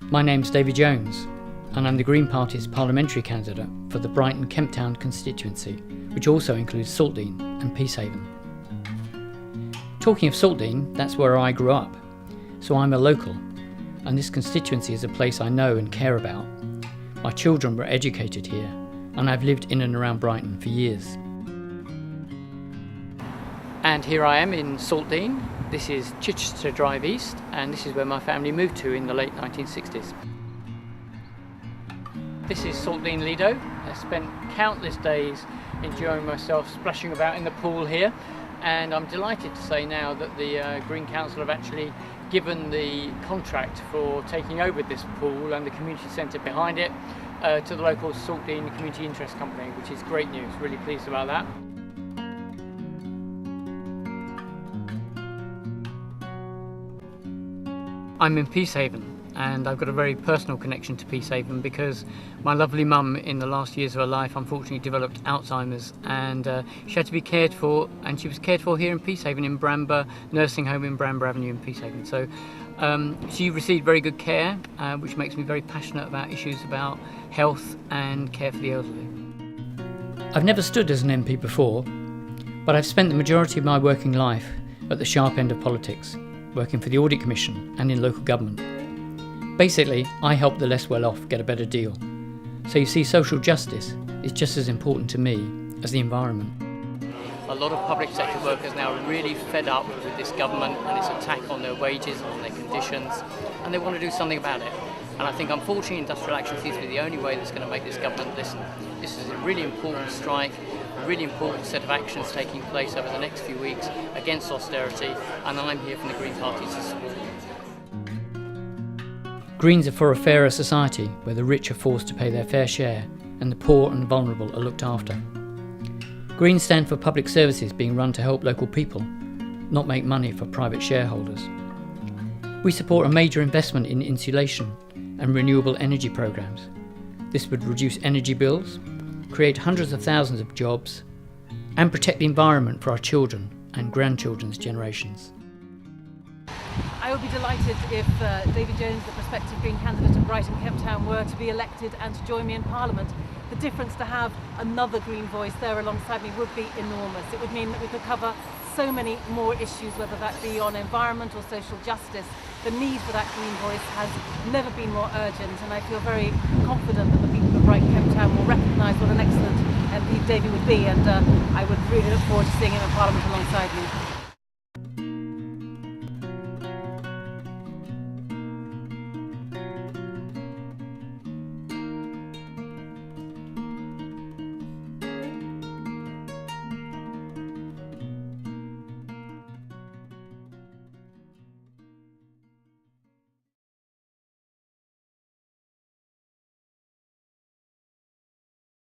My name's Davy Jones, and I'm the Green Party's parliamentary candidate for the Brighton Kemptown constituency, which also includes Saltdean and Peacehaven. Talking of Saltdean, that's where I grew up, so I'm a local, and this constituency is a place I know and care about. My children were educated here, and I've lived in and around Brighton for years. And here I am in Saltdean. This is Chichester Drive East, and this is where my family moved to in the late 1960s. This is Saltdean Lido. I spent countless days enjoying myself splashing about in the pool here, and I'm delighted to say now that the Green Council have actually given the contract for taking over this pool and the community centre behind it to the local Saltdean Community Interest Company, which is great news. Really pleased about that. I'm in Peacehaven, and I've got a very personal connection to Peacehaven because my lovely mum in the last years of her life unfortunately developed Alzheimer's, and she had to be cared for, and she was cared for here in Peacehaven in Bramber Nursing Home in Bramber Avenue in Peacehaven. So she received very good care, which makes me very passionate about issues about health and care for the elderly. I've never stood as an MP before, but I've spent the majority of my working life at the sharp end of politics, working for the Audit Commission and in local government. Basically, I help the less well off get a better deal. So you see, social justice is just as important to me as the environment. A lot of public sector workers now are really fed up with this government and its attack on their wages, on their conditions, and they want to do something about it. And I think unfortunately industrial action seems to be the only way that's going to make this government listen. This is a really important strike, a really important set of actions taking place over the next few weeks against austerity, and I'm here from the Green Party to support them. Greens are for a fairer society where the rich are forced to pay their fair share and the poor and vulnerable are looked after. Greens stand for public services being run to help local people, not make money for private shareholders. We support a major investment in insulation and renewable energy programs. This would reduce energy bills, create hundreds of thousands of jobs, and protect the environment for our children and grandchildren's generations. I would be delighted if Davy Jones, the prospective Green candidate at Brighton Kemptown, were to be elected and to join me in Parliament. The difference to have another Green voice there alongside me would be enormous. It would mean that we could cover so many more issues, whether that be on environment or social justice. The need for that Green voice has never been more urgent, and I feel very confident that the people of Brighton Kemptown will recognise what an excellent MP Davy would be, and I would really look forward to seeing him in Parliament alongside me.